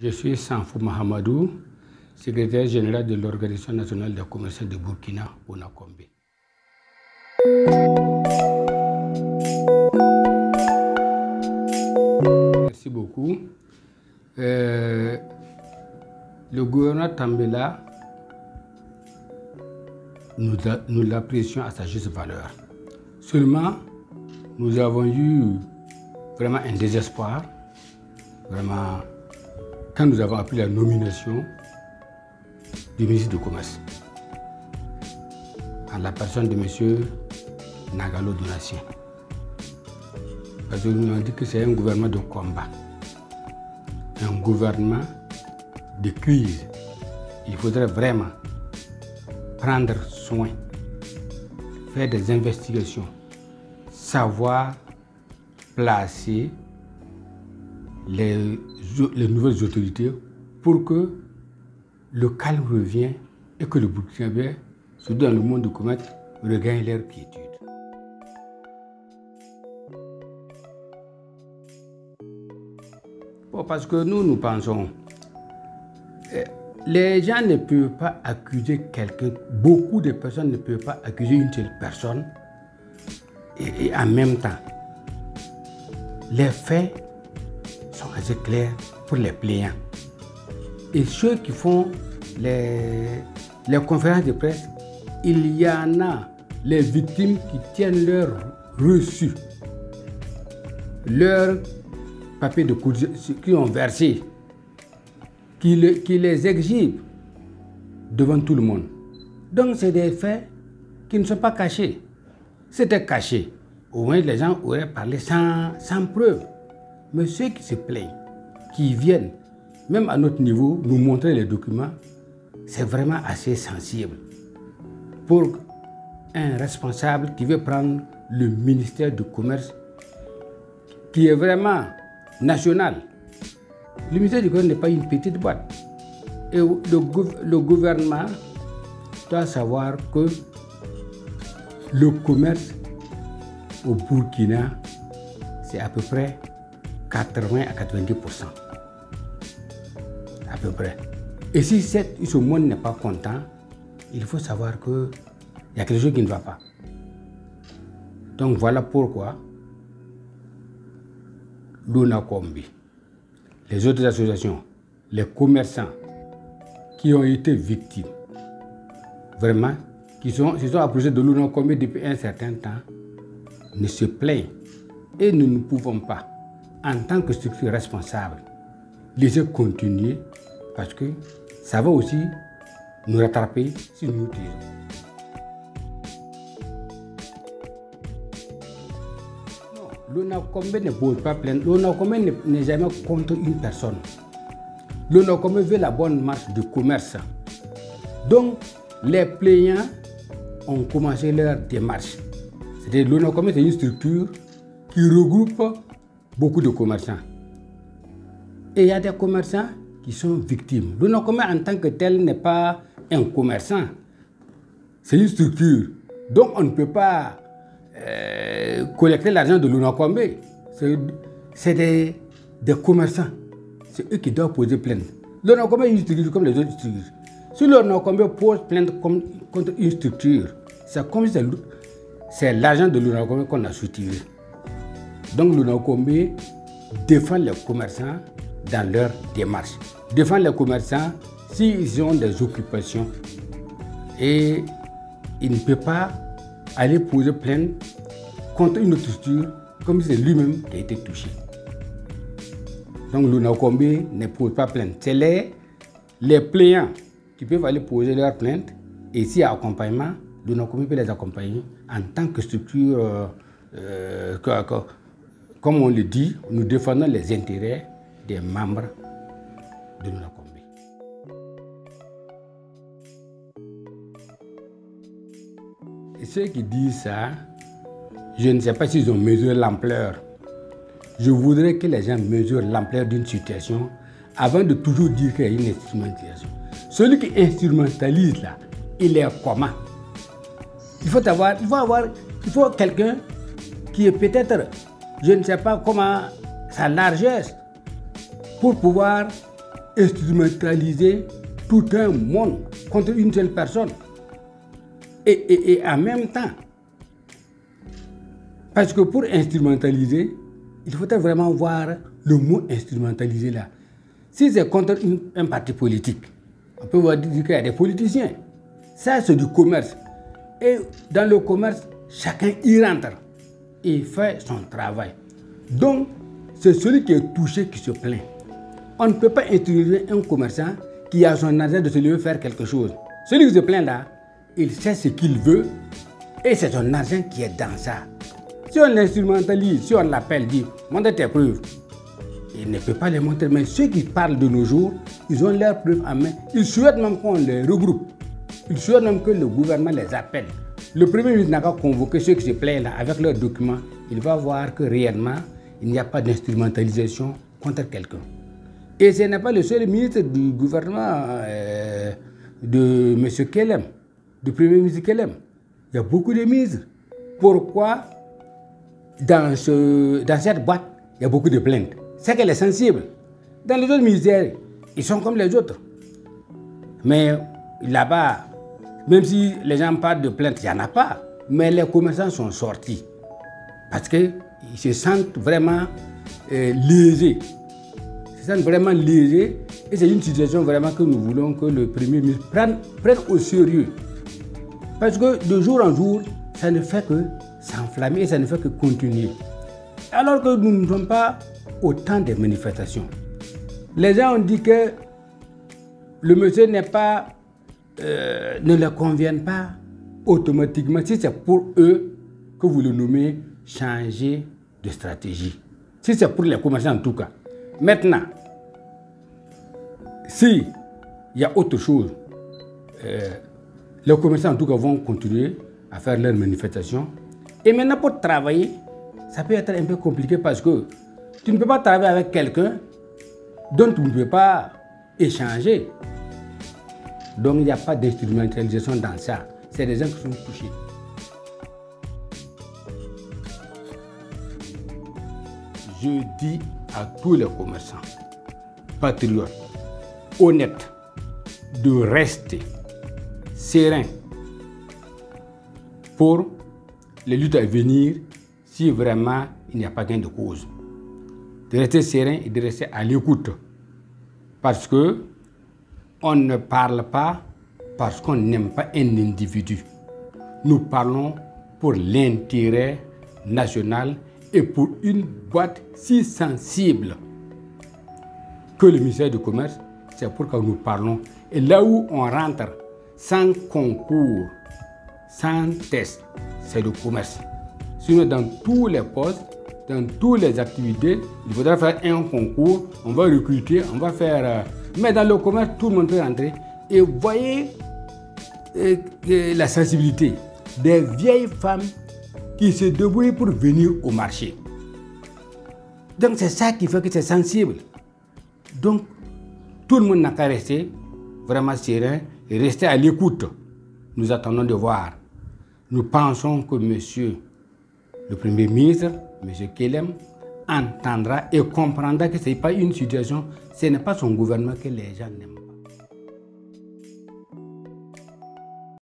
Je suis Sanfou Mahamadou, secrétaire général de l'Organisation nationale des commerçants de Burkina, Onakombe. Merci beaucoup. Le gouverneur Tambela, nous l'apprécions à sa juste valeur. Seulement, nous avons eu vraiment un désespoir, vraiment, quand nous avons appris la nomination du ministre du Commerce, en la personne de M. Nagalo Donatien. Parce que nous avons dit que c'est un gouvernement de combat, un gouvernement de crise. Il faudrait vraiment prendre soin, faire des investigations, savoir placer les nouvelles autorités pour que le calme revienne et que le Burkinabé, surtout dans le monde du commerce, regagne leur quiétude. Bon, parce que nous pensons, les gens ne peuvent pas accuser quelqu'un, beaucoup de personnes ne peuvent pas accuser une seule personne et en même temps, les faits sont assez clairs pour les plaignants. Et ceux qui font les conférences de presse, il y en a les victimes qui tiennent leur reçu, leur papier de cotisation qu'ils ont versé, qui les exhibent devant tout le monde. Donc c'est des faits qui ne sont pas cachés. C'était caché. Au moins les gens auraient parlé sans preuve. Mais ceux qui se plaignent, qui viennent, même à notre niveau, nous montrer les documents, c'est vraiment assez sensible. Pour un responsable qui veut prendre le ministère du Commerce, qui est vraiment national. Le ministère du Commerce n'est pas une petite boîte. Et le gouvernement doit savoir que le commerce au Burkina, c'est à peu près 80 à 90%. À peu près. Et si ce monde n'est pas content, il faut savoir qu'il y a quelque chose qui ne va pas. Donc voilà pourquoi l'Onakombe, les autres associations, les commerçants qui ont été victimes, vraiment, qui se sont approchés de l'Onakombe depuis un certain temps, ne se plaignent. Et nous ne pouvons pas, en tant que structure responsable, laisser continuer parce que ça va aussi nous rattraper si nous nous taisons. L'Onakombe ne pose pas plainte. L'Onakombe n'est jamais contre une personne. L'Onakombe veut la bonne marche du commerce. Donc, les plaignants ont commencé leur démarche. C'est-à-dire l'Onakombe, c'est une structure qui regroupe beaucoup de commerçants. Et il y a des commerçants qui sont victimes. L'Onakombe en tant que tel n'est pas un commerçant. C'est une structure. Donc, on ne peut pas collecter l'argent de l'Onakombe. C'est des commerçants. C'est eux qui doivent poser plainte. L'Onakombe est une structure comme les autres structures. Si l'Onakombe pose plainte contre une structure, c'est comme si c'est l'argent de l'Onakombe qu'on a soutiré. Donc l'Onakombe défend les commerçants dans leur démarche. Défend les commerçants s'ils ont des occupations. Et il ne peut pas aller poser plainte contre une autre structure comme si c'est lui-même qui a été touché. Donc l'Onakombe ne pose pas plainte. C'est les plaignants qui peuvent aller poser leur plainte et s'il y a accompagnement, l'Onakombe peut les accompagner en tant que structure, comme on le dit, nous défendons les intérêts des membres de l'Onakombe. Et ceux qui disent ça, je ne sais pas s'ils ont mesuré l'ampleur. Je voudrais que les gens mesurent l'ampleur d'une situation avant de toujours dire qu'il y a une instrumentalisation. Celui qui instrumentalise là, il est comment? Il faut quelqu'un qui est peut-être, je ne sais pas comment, sa largesse, pour pouvoir instrumentaliser tout un monde contre une seule personne. Et en même temps, parce que pour instrumentaliser, il faudrait vraiment voir le mot instrumentaliser là. Si c'est contre un parti politique, on peut dire qu'il y a des politiciens. Ça, c'est du commerce. Et dans le commerce, chacun y rentre et fait son travail. Donc, c'est celui qui est touché qui se plaint. On ne peut pas instruire un commerçant qui a son argent de se lever faire quelque chose. Celui qui se plaint là, il sait ce qu'il veut et c'est son argent qui est dans ça. Si on l'instrumentalise, si on l'appelle, dit montre tes preuves, il ne peut pas les montrer. Mais ceux qui parlent de nos jours, ils ont leurs preuves en main. Ils souhaitent même qu'on les regroupe. Ils souhaitent même que le gouvernement les appelle. Le Premier ministre n'a qu'à convoquer ceux qui se plaignent là avec leurs documents. Il va voir que réellement, il n'y a pas d'instrumentalisation contre quelqu'un. Et ce n'est pas le seul ministre du gouvernement de M. Kellem, du Premier ministre Kellem. Il y a beaucoup de ministres. Pourquoi dans cette boîte, il y a beaucoup de plaintes? C'est qu'elle est sensible. Dans les autres ministères, ils sont comme les autres. Mais là-bas, même si les gens parlent de plaintes, il n'y en a pas. Mais les commerçants sont sortis. Parce qu'ils se sentent vraiment lésés. Ils se sentent vraiment lésés. Et c'est une situation vraiment que nous voulons que le Premier ministre prenne au sérieux. Parce que de jour en jour, ça ne fait que s'enflammer et ça ne fait que continuer. Alors que nous ne sommes pas au temps des manifestations. Les gens ont dit que le monsieur n'est pas, ne leur convient pas automatiquement. Si c'est pour eux que vous le nommez, changer de stratégie. Si c'est pour les commerçants en tout cas. Maintenant, s'il y a autre chose, les commerçants en tout cas vont continuer à faire leurs manifestations. Et maintenant pour travailler, ça peut être un peu compliqué parce que tu ne peux pas travailler avec quelqu'un dont tu ne peux pas échanger. Donc il n'y a pas d'instrumentalisation dans ça. C'est des gens qui sont touchés. Je dis à tous les commerçants, patriotes, honnêtes, de rester sereins pour les luttes à venir si vraiment il n'y a pas gain de cause. De rester serein et de rester à l'écoute. Parce que on ne parle pas parce qu'on n'aime pas un individu. Nous parlons pour l'intérêt national et pour une boîte si sensible que le ministère du Commerce, c'est pourquoi nous parlons. Et là où on rentre sans concours, sans test, c'est le commerce. Sinon, dans tous les postes, dans toutes les activités, il faudra faire un concours, on va recruter, on va faire... mais dans le commerce, tout le monde peut rentrer. Et vous voyez la sensibilité des vieilles femmes qui se débrouillent pour venir au marché. Donc c'est ça qui fait que c'est sensible. Donc tout le monde n'a qu'à rester vraiment serein et rester à l'écoute. Nous attendons de voir. Nous pensons que monsieur le Premier ministre, M. Kellem, entendra et comprendra que ce n'est pas une situation, ce n'est pas son gouvernement que les gens n'aiment pas.